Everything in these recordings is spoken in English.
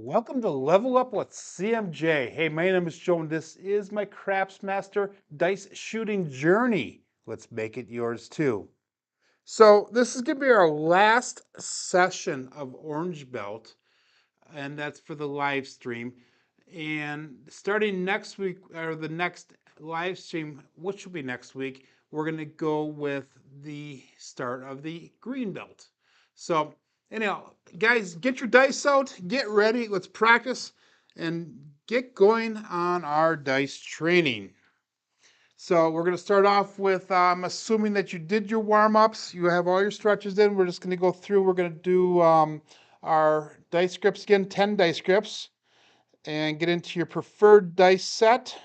Welcome to Level Up with CMJ. Hey, my name is Joe, and this is my Craftsmaster dice shooting journey. Let's make it yours too. So this is going to be our last session of Orange Belt, and that's for the live stream. And starting next week, or the next live stream, which will be next week, we're going to go with the start of the Green Belt. So anyhow, guys, get your dice out, get ready, let's practice, and get going on our dice training. So we're going to start off with, I'm assuming that you did your warm-ups, you have all your stretches in. We're just going to go through, we're going to do our dice grips again, 10 dice grips, and get into your preferred dice set,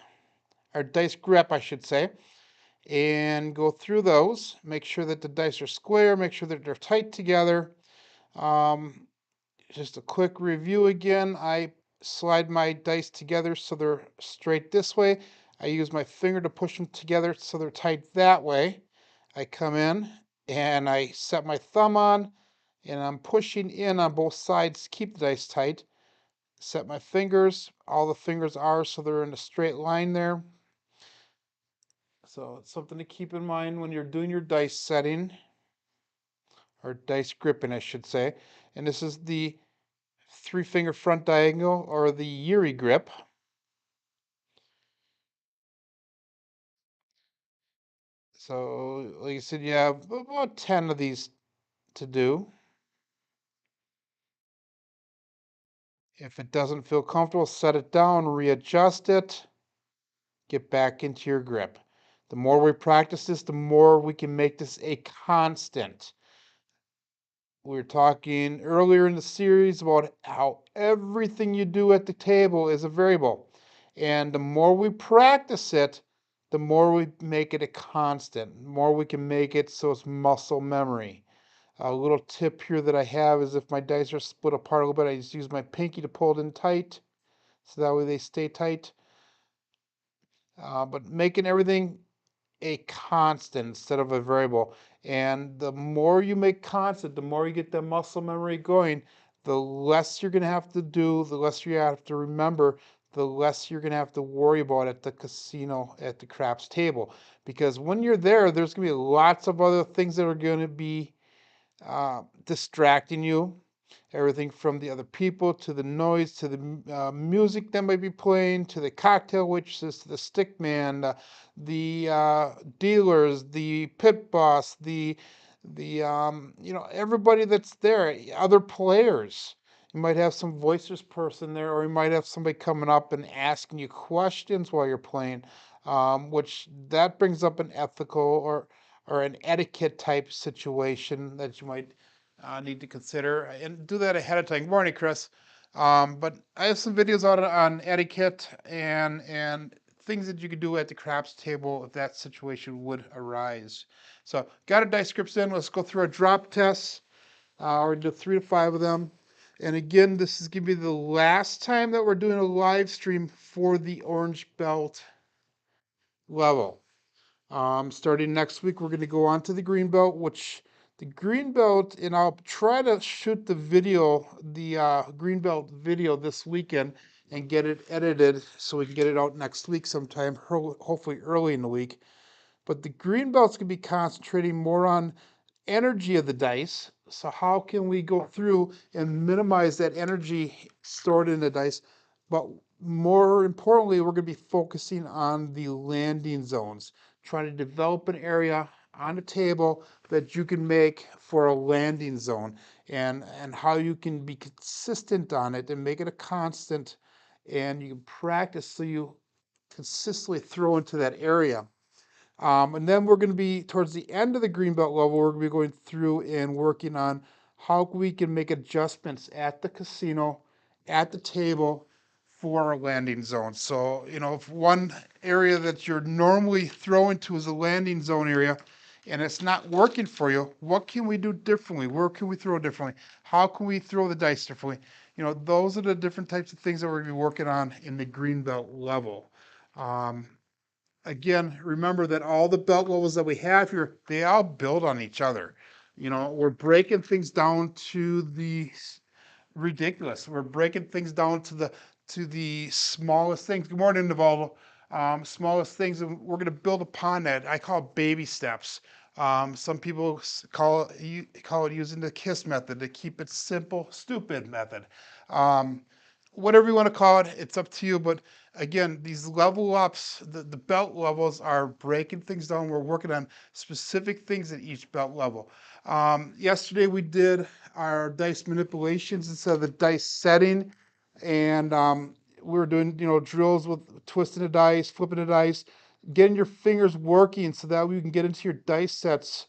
or dice grip, I should say, and go through those. Make sure that the dice are square, make sure that they're tight together. Just a quick review again. I slide my dice together so they're straight this way. I use my finger to push them together so they're tight that way. I come in and I set my thumb on and I'm pushing in on both sides to keep the dice tight. Set my fingers. All the fingers are so they're in a straight line there. So it's something to keep in mind when you're doing your dice setting, or dice gripping, I should say. And this is the 3-finger front diagonal, or the Yuri grip. So, like I said, you have about 10 of these to do. If it doesn't feel comfortable, set it down, readjust it, get back into your grip. The more we practice this, the more we can make this a constant. We were talking earlier in the series about how everything you do at the table is a variable. And the more we practice it, the more we make it a constant, the more we can make it so it's muscle memory. A little tip here that I have is if my dice are split apart a little bit, I just use my pinky to pull it in tight, so that way they stay tight. But making everything a constant instead of a variable. And the more you make constant, the more you get the muscle memory going, the less you're going to have to do, the less you have to remember, the less you're going to have to worry about at the casino, at the craps table. Because when you're there, there's going to be lots of other things that are going to be distracting you. Everything from the other people to the noise to the music that might be playing to the cocktail waitresses to the stick man, the dealers, the pit boss, the everybody that's there, other players. You might have some voices person there, or you might have somebody coming up and asking you questions while you're playing, which that brings up an ethical or an etiquette type situation that you might need to consider, and do that ahead of time. Good morning, Chris. But I have some videos out on etiquette and things that you could do at the craps table if that situation would arise. So got our dice scripts in. Let's go through our drop tests. We're gonna do 3 to 5 of them. And again, this is gonna be the last time that we're doing a live stream for the Orange Belt level. Starting next week, we're going to go on to the green belt, which the green belt, and I'll try to shoot the video, the green belt video this weekend and get it edited so we can get it out next week sometime, hopefully early in the week. But the green belt's going to be concentrating more on energy of the dice. So how can we go through and minimize that energy stored in the dice? But more importantly, we're going to be focusing on the landing zones, trying to develop an area on the table that you can make for a landing zone, and how you can be consistent on it and make it a constant, and you can practice so you consistently throw into that area. And then we're going to be towards the end of the greenbelt level, we're going to be going through and working on how we can make adjustments at the casino, at the table, for our landing zone. So, if one area that you're normally throwing to is a landing zone area and it's not working for you, what can we do differently? Where can we throw differently? How can we throw the dice differently? Those are the different types of things that we're going to be working on in the greenbelt level. Again, remember that all the belt levels that we have here, they all build on each other. We're breaking things down to the ridiculous. We're breaking things down to the smallest things. Good morning, Navaldo. Smallest things, and we're going to build upon that. I call it baby steps. Some people call it using the KISS method, to keep it simple, stupid method. Um, Whatever you want to call it, it's up to you. But again, these level ups, the belt levels are breaking things down. We're working on specific things at each belt level. Yesterday we did our dice manipulations instead of the dice setting, and we were doing drills with twisting the dice, flipping the dice, getting your fingers working so that we can get into your dice sets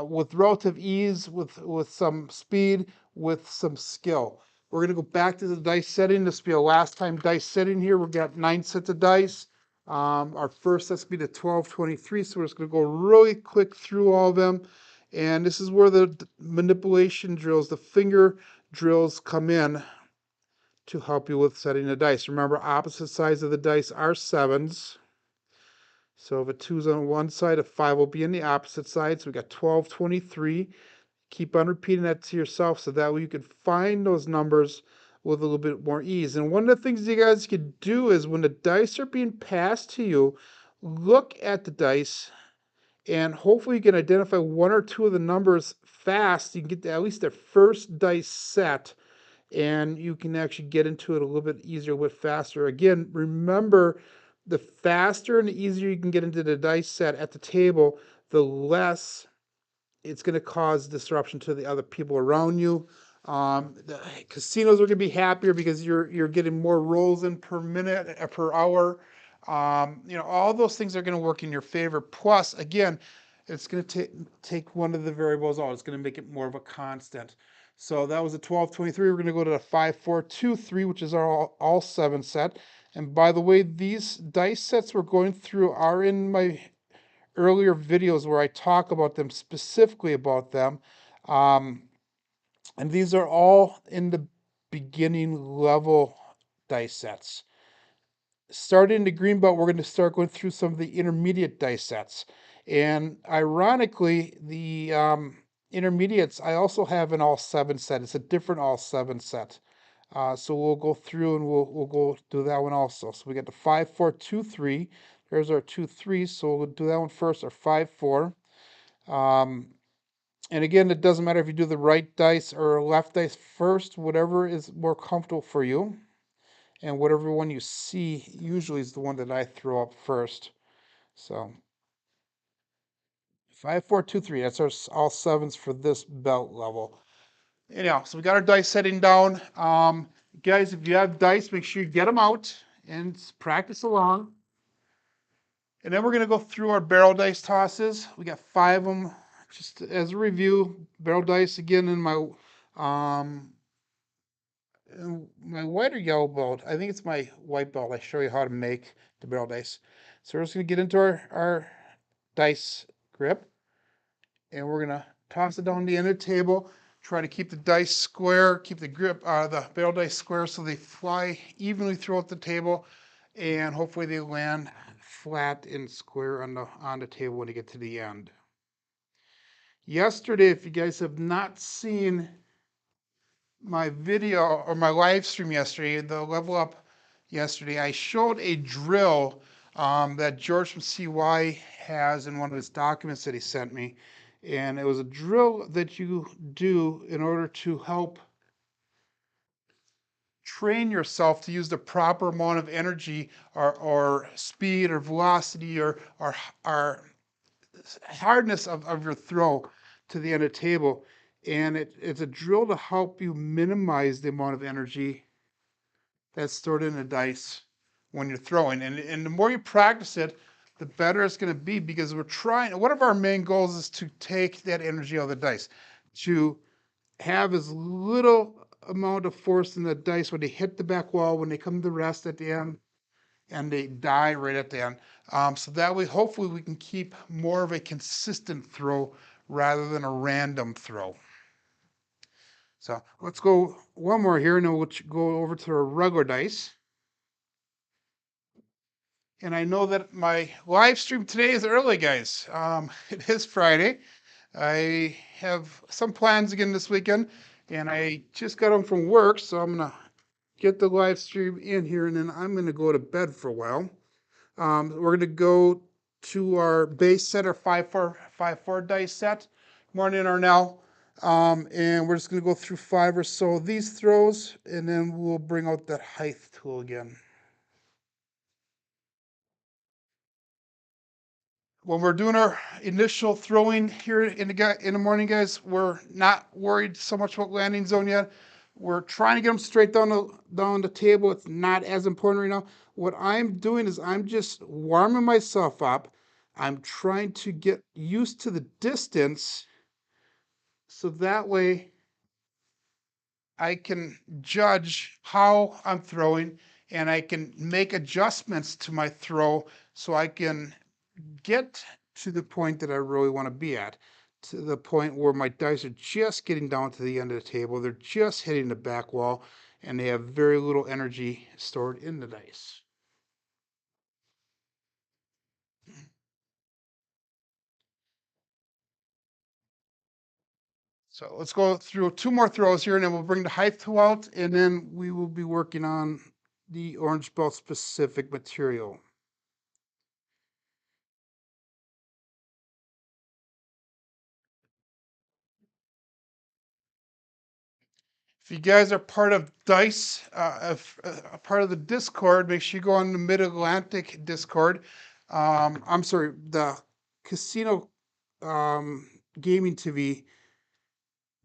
with relative ease, with some speed, with some skill. We're going to go back to the dice setting. This will be a last time dice setting here. We've got 9 sets of dice. Our first set's going to be the 1223, so we're just going to go really quick through all of them. And this is where the manipulation drills, the finger drills come in to help you with setting the dice. Remember, opposite sides of the dice are 7s. So if a 2's on one side, a 5 will be on the opposite side. So we got 12, 23. Keep on repeating that to yourself so that way you can find those numbers with a little bit more ease. And one of the things you guys could do is when the dice are being passed to you, look at the dice and hopefully you can identify one or two of the numbers fast. You can get at least the first dice set and you can actually get into it a little bit easier, a little bit faster. Again, remember, the faster and the easier you can get into the dice set at the table, the less it's going to cause disruption to the other people around you. The casinos are going to be happier because you're getting more rolls in per minute, per hour. All those things are going to work in your favor. Plus, again, it's going to take one of the variables out. It's going to make it more of a constant. So that was a 12-23. We're going to go to the 5-4-2-3, which is our all 7 set. And by the way, these dice sets we're going through are in my earlier videos where I talk about them, specifically about them. And these are all in the beginning level dice sets. Starting the green belt, we're going to start going through some of the intermediate dice sets. And ironically, the intermediates I also have an all 7 set. It's a different all 7 set. So we'll go through and we'll go do that one also. So we got the 5-4-2-3. There's our 2-3s. So we'll do that one first, our 5-4. And again, it doesn't matter if you do the right dice or left dice first, whatever is more comfortable for you. And whatever one you see usually is the one that I throw up first. So 5-4-2-3. That's our all 7s for this belt level. Anyhow, so we got our dice setting down. Guys, if you have dice, make sure you get them out and practice along. And then we're going to go through our barrel dice tosses. We got 5 of them. Just as a review, barrel dice again in my white or yellow belt. I think it's my white belt. I show you how to make the barrel dice. So we're just going to get into our dice grip. And we're going to toss it down the end of the table. Try to keep the dice square, keep the grip, the barrel dice square so they fly evenly throughout the table. And hopefully they land flat and square on the table when you get to the end. Yesterday, if you guys have not seen my video or my live stream yesterday, the level up yesterday, I showed a drill that George from CY has in one of his documents that he sent me. And it was a drill that you do in order to help train yourself to use the proper amount of energy or speed or velocity or hardness of your throw to the end of the table. And it's a drill to help you minimize the amount of energy that's stored in the dice when you're throwing. And the more you practice it, the better it's going to be, because we're trying, one of our main goals is to take that energy out of the dice, to have as little amount of force in the dice when they hit the back wall, when they come to rest at the end, and they die right at the end. So that way, hopefully, we can keep more of a consistent throw rather than a random throw. So let's go one more here, and then we'll go over to our regular dice. And I know that my live stream today is early, guys. It is Friday. I have some plans again this weekend, And I just got home from work, so I'm gonna get the live stream in here, and then I'm gonna go to bed for a while. We're gonna go to our base set, our 5-4 dice set. Morning, Arnell. And we're just gonna go through 5 or so of these throws, and then we'll bring out that height tool again. When we're doing our initial throwing here in the morning, guys, we're not worried so much about landing zone yet. We're trying to get them straight down the table. It's not as important right now. What I'm doing is I'm just warming myself up. I'm trying to get used to the distance, so that way I can judge how I'm throwing, and I can make adjustments to my throw so I can get to the point that I really want to be at, to the point where my dice are just getting down to the end of the table. They're just hitting the back wall, and they have very little energy stored in the dice. So let's go through 2 more throws here, and then we'll bring the height tool out, and then we will be working on the orange belt specific material. If you guys are part of Dice, a part of the Discord, make sure you go on the Mid Atlantic Discord. I'm sorry, the Casino Gaming TV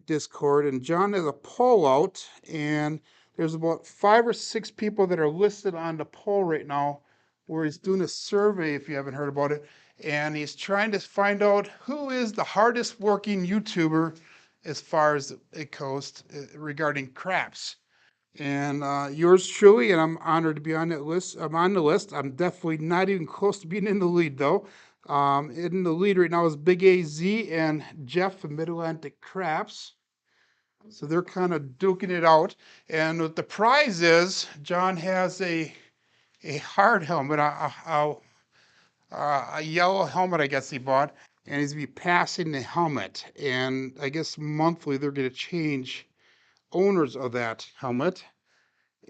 Discord, and John has a poll out, and there's about 5 or 6 people that are listed on the poll right now, where he's doing a survey, if you haven't heard about it, and he's trying to find out who is the hardest working YouTuber as far as it goes regarding craps. And yours truly, and I'm honored to be on that list. I'm on the list. I'm definitely not even close to being in the lead, though. In the lead right now is Big AZ and Jeff from Mid Atlantic Craps. So they're kind of duking it out. And what the prize is, John has a hard helmet, a yellow helmet, I guess he bought, and he's be passing the helmet. And I guess monthly they're going to change owners of that helmet.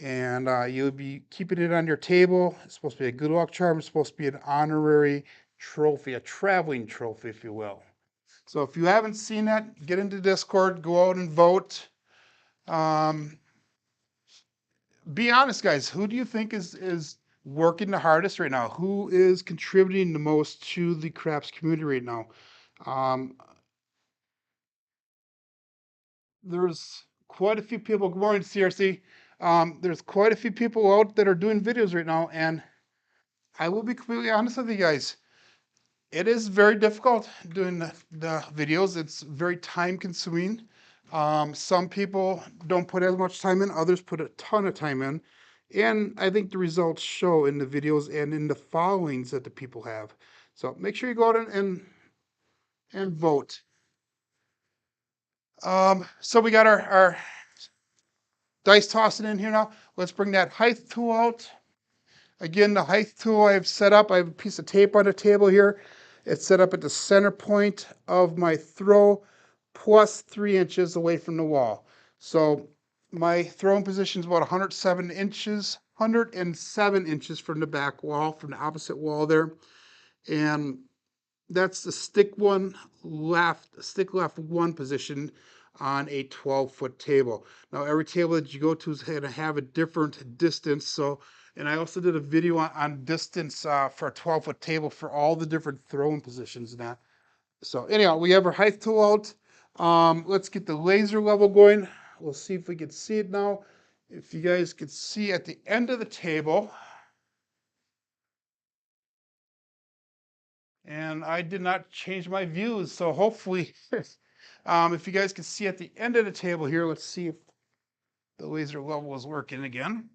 And you'll be keeping it on your table. It's supposed to be a good luck charm. It's supposed to be an honorary trophy, a traveling trophy, if you will. So if you haven't seen that, get into Discord, go out and vote. Um, be honest, guys. Who do you think is working the hardest right now? Who is contributing the most to the craps community right now? Um, there's quite a few people. Good morning, CRC. There's quite a few people out that are doing videos right now, and I will be completely honest with you guys. It is very difficult doing the videos. It's very time consuming. Some people don't put as much time in, others put a ton of time in. And I think the results show in the videos and in the followings that the people have. So make sure you go out and vote. So we got our dice tossing in here now. Let's bring that height tool out. Again, the height tool I've set up. I have a piece of tape on the table here. It's set up at the center point of my throw, plus 3 inches away from the wall. So my throwing position is about 107 inches, 107 inches from the back wall, from the opposite wall there. And that's the stick left 1 position on a 12-foot table. Now every table that you go to is going to have a different distance. So, and I also did a video on distance for a 12-foot table for all the different throwing positions and that. So anyhow, we have our height tool out. Let's get the laser level going. We'll see if we can see it now. If you guys can see at the end of the table, and I did not change my views, so hopefully, if you guys can see at the end of the table here, let's see if the laser level is working again.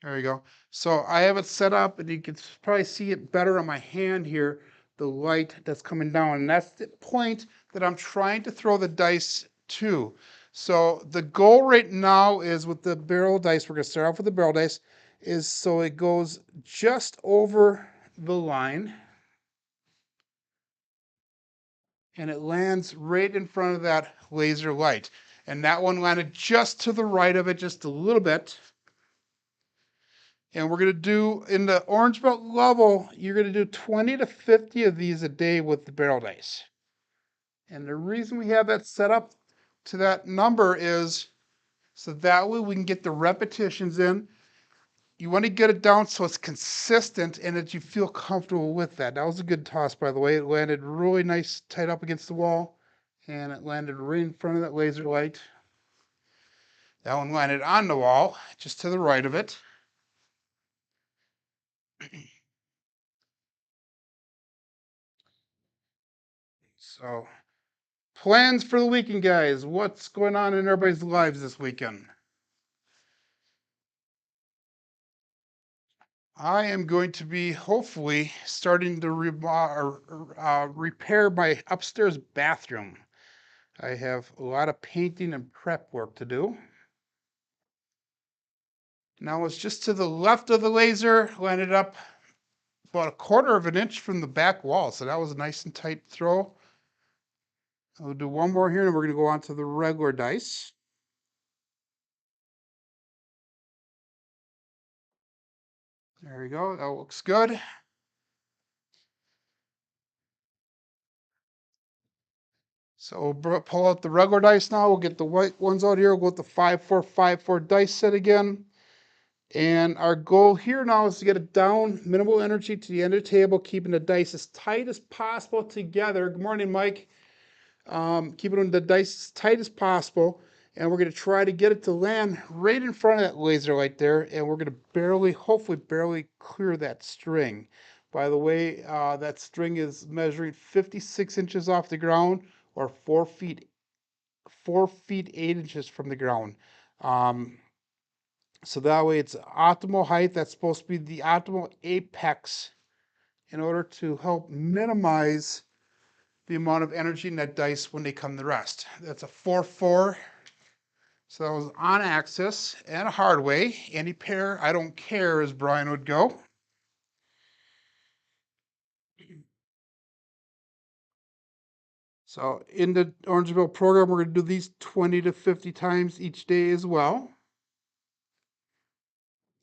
There you go. So I have it set up, and you can probably see it better on my hand here, the light that's coming down, and that's the point that I'm trying to throw the dice to. So the goal right now is with the barrel dice, we're going to start off with the barrel dice, is so it goes just over the line. and it lands right in front of that laser light. And that one landed just to the right of it, just a little bit. And we're going to do, in the orange belt level, you're going to do 20 to 50 of these a day with the barrel dice. And the reason we have that set up to that number is so that way we can get the repetitions in. You want to get it down so it's consistent and that you feel comfortable with that. That was a good toss, by the way. It landed really nice, tight up against the wall, and it landed right in front of that laser light. That one landed on the wall, just to the right of it. So, plans for the weekend, guys. What's going on in everybody's lives this weekend? I am going to be hopefully starting to repair my upstairs bathroom. I have a lot of painting and prep work to do. Now it's just to the left of the laser, landed up about a quarter of an inch from the back wall. So that was a nice and tight throw. I'll do one more here and we're going to go on to the regular dice. There we go. That looks good. So we'll pull out the regular dice now. We'll get the white ones out here. We'll go with the 5-4-5-4 dice set again. And our goal here now is to get it down, minimal energy to the end of the table, keeping the dice as tight as possible together. Good morning, Mike. Keeping the dice as tight as possible. And we're going to try to get it to land right in front of that laser light there. And we're going to barely, hopefully barely clear that string. By the way, that string is measuring 56 inches off the ground, or 4 feet 8 inches from the ground. So that way it's optimal height. That's supposed to be the optimal apex in order to help minimize the amount of energy in that dice when they come to rest. That's a 4-4. So that was on axis and a hard way. Any pair, I don't care, as Brian would go. So in the Orangeville program, we're going to do these 20 to 50 times each day as well.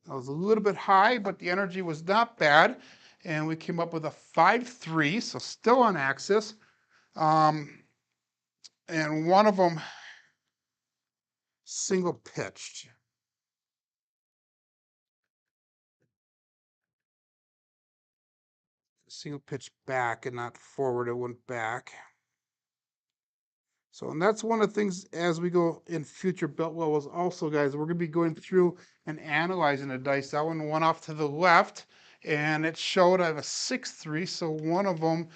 That was a little bit high, but the energy was not bad. And we came up with a 5-3, so still on axis. And one of them single pitched. Single pitch back and not forward, it went back. So, and that's one of the things as we go in future belt levels also, guys, we're going to be going through and analyzing the dice. That one went off to the left, and it showed I have a 6-3, so one of them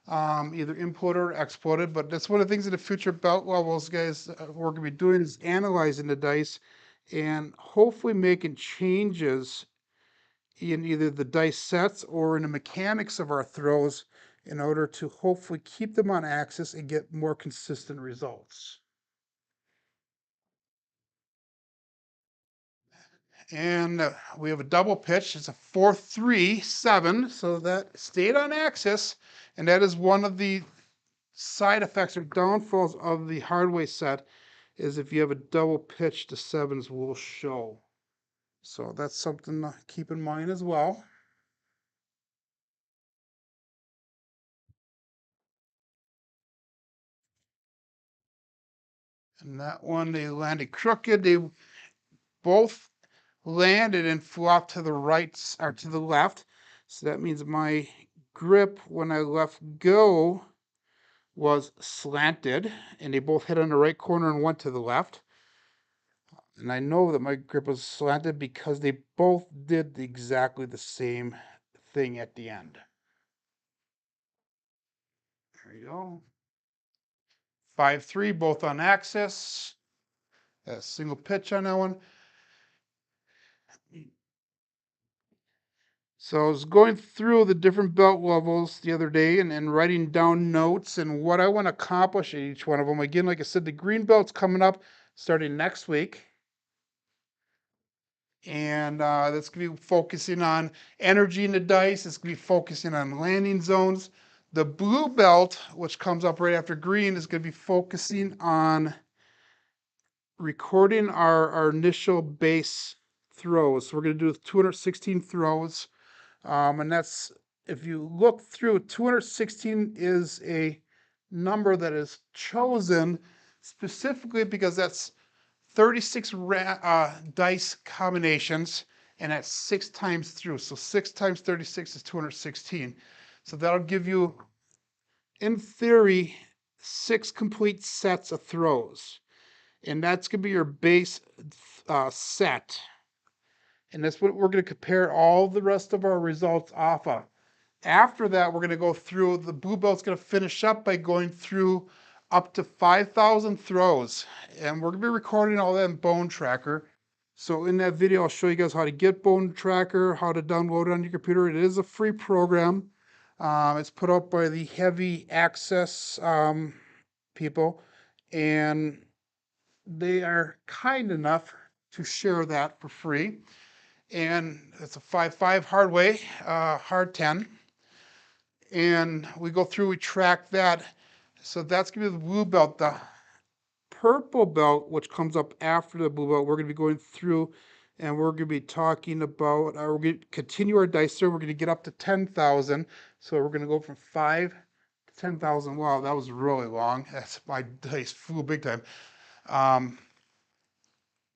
either input or exploded. But that's one of the things in the future belt levels, guys, we're going to be doing is analyzing the dice and hopefully making changes in either the dice sets or in the mechanics of our throws in order to hopefully keep them on axis and get more consistent results. And we have a double pitch. It's a 4-3-7, so that stayed on axis, and that is one of the side effects or downfalls of the hardway set, is if you have a double pitch, the sevens will show. So that's something to keep in mind as well. And that one, they landed crooked. They both landed and flew off to the right or to the left. So that means my grip when I left go was slanted, and they both hit on the right corner and went to the left. And I know that my grip was slanted because they both did exactly the same thing at the end. There you go. 5-3, both on axis. A single pitch on that one. So I was going through the different belt levels the other day and writing down notes and what I want to accomplish at each one of them. Again, like I said, the green belt's coming up starting next week. And that's going to be focusing on energy in the dice. It's going to be focusing on landing zones. The blue belt, which comes up right after green, is going to be focusing on recording our initial base throws. So we're going to do 216 throws. And that's, if you look through, 216 is a number that is chosen specifically because that's 36 dice combinations, and that's 6 times through. So 6 times 36 is 216. So that'll give you, in theory, 6 complete sets of throws. And that's going to be your base set. And that's what we're going to compare all the rest of our results off of. After that, we're going to go through, the blue belt's going to finish up by going through up to 5,000 throws. And we're going to be recording all that in Bone Tracker. So in that video, I'll show you guys how to get Bone Tracker, how to download it on your computer. It is a free program. It's put out by the Heavy Access people. And they are kind enough to share that for free. And it's a 5.5 hard way, hard 10. And we go through, we track that. So that's going to be the blue belt. The purple belt, which comes up after the blue belt, we're going to be going through and we're going to be talking about, we're going to continue our dice serve. We're going to get up to 10,000. So we're going to go from 5 to 10,000. Wow, that was really long. That's, my dice flew big time.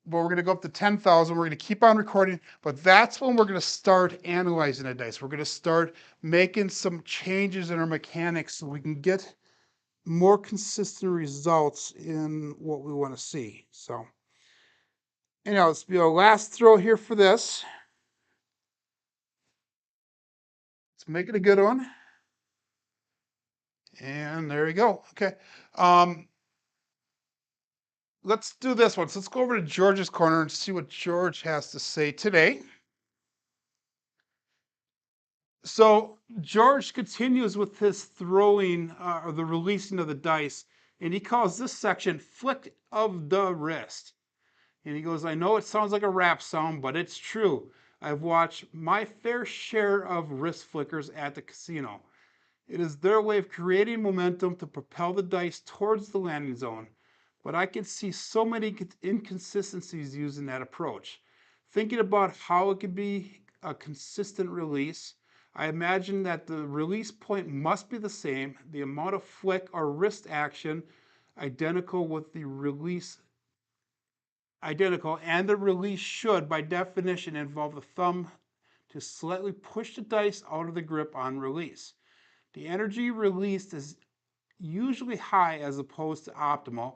But we're going to go up to 10,000. We're going to keep on recording, but that's when we're going to start analyzing the dice. We're going to start making some changes in our mechanics so we can get more consistent results in what we want to see. So, anyhow, let's be our last throw here for this. Let's make it a good one. And there we go. Okay. Let's do this one. So let's go over to George's corner and see what George has to say today. So George continues with his throwing or the releasing of the dice, and he calls this section flick of the wrist. And he goes, I know it sounds like a rap song, but it's true. I've watched my fair share of wrist flickers at the casino. It is their way of creating momentum to propel the dice towards the landing zone. But I can see so many inconsistencies using that approach. Thinking about how it could be a consistent release, I imagine that the release point must be the same, the amount of flick or wrist action identical with the release, and the release should, by definition, involve the thumb to slightly push the dice out of the grip on release. The energy released is usually high as opposed to optimal,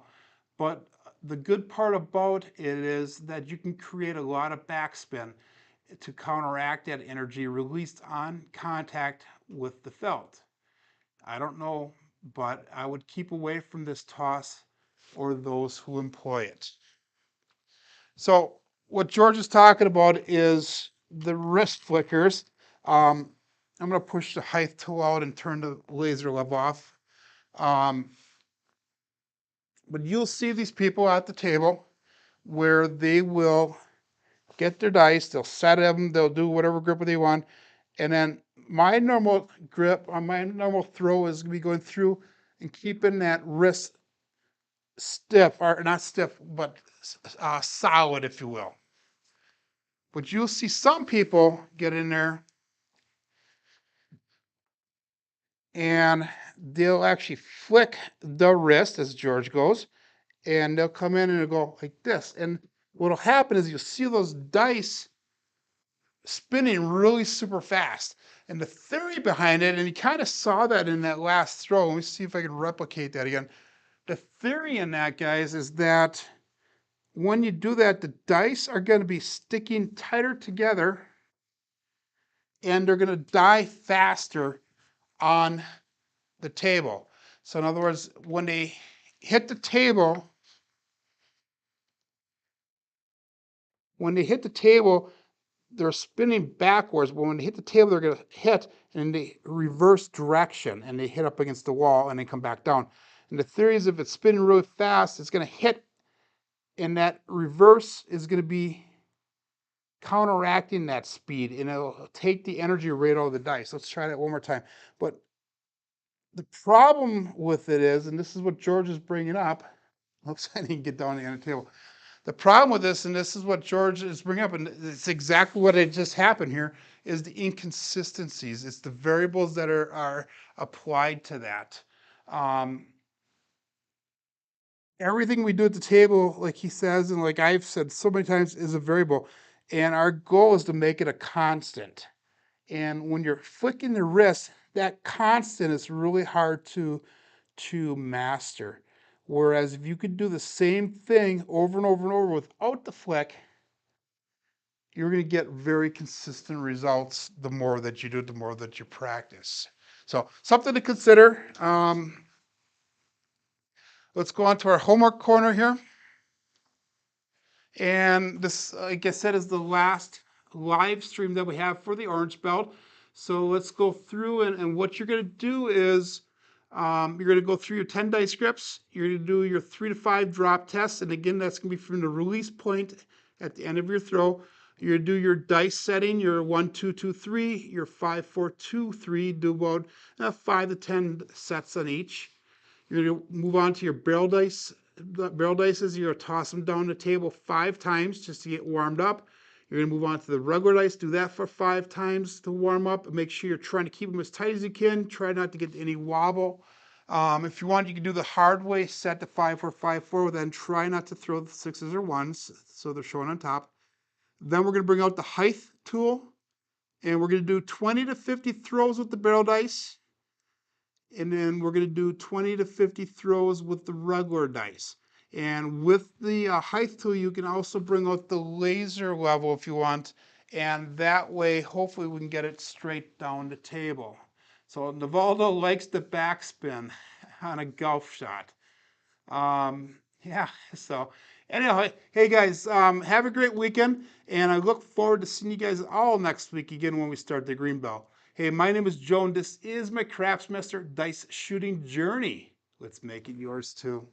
but the good part about it is that you can create a lot of backspin to counteract that energy released on contact with the felt. I don't know, but I would keep away from this toss or those who employ it. So what George is talking about is the wrist flickers. I'm going to push the height tool out and turn the laser level off. But you'll see these people at the table where they will get their dice, they'll set them, they'll do whatever grip they want, and then my normal grip on my normal throw is going to be going through and keeping that wrist stiff, or not stiff, but solid, if you will. But you'll see some people get in there and they'll actually flick the wrist, as George goes, and they'll come in and they'll go like this. And what'll happen is you'll see those dice spinning really super fast. And the theory behind it, and you kind of saw that in that last throw. Let me see if I can replicate that again. The theory in that, guys, is that when you do that, the dice are going to be sticking tighter together and they're going to die faster on the table. So in other words, when they hit the table, they're spinning backwards, but when they hit the table, they're going to hit in the reverse direction, and they hit up against the wall and they come back down. And the theory is if it's spinning really fast, it's going to hit, and that reverse is going to be counteracting that speed, and it'll take the energy right out of the dice. Let's try that one more time. But The problem with it is, and this is what George is bringing up. Oops, I didn't get down on the table. The problem with this, and this is what George is bringing up, and it's exactly what had just happened here, is the inconsistencies. It's the variables that are applied to that. Um, Everything we do at the table, like he says, and like I've said so many times, is a variable. And our goal is to make it a constant. And when you're flicking the wrist, that constant is really hard to master. Whereas if you could do the same thing over and over and over without the flick, you're going to get very consistent results the more that you do it, the more that you practice. So something to consider. Let's go on to our homework corner here. And this, like I said, is the last live stream that we have for the Orange Belt. So let's go through, and what you're going to do is you're going to go through your 10 dice scripts. You're going to do your 3 to 5 drop tests. And again, that's going to be from the release point at the end of your throw. You're going to do your dice setting, your 1, 2, 2, 3, your 5, 4, 2, 3. Do about 5 to 10 sets on each. You're going to move on to your barrel dice. Barrel dices, you're going to toss them down the table 5 times just to get warmed up. You're going to move on to the regular dice. Do that for 5 times to warm up. Make sure you're trying to keep them as tight as you can. Try not to get any wobble. If you want, you can do the hard way, set to 5, 4, 5, 4. Then try not to throw the 6s or 1s so they're showing on top. Then we're going to bring out the height tool, and we're going to do 20 to 50 throws with the barrel dice. And then we're going to do 20 to 50 throws with the regular dice. And with the height tool, you can also bring out the laser level if you want. And that way, hopefully we can get it straight down the table. So Navaldo likes the backspin on a golf shot. Yeah, so anyway, hey guys, have a great weekend. And I look forward to seeing you guys all next week again when we start the Green Belt. Hey, my name is Joan. This is my Craftsmaster Dice Shooting Journey. Let's make it yours too.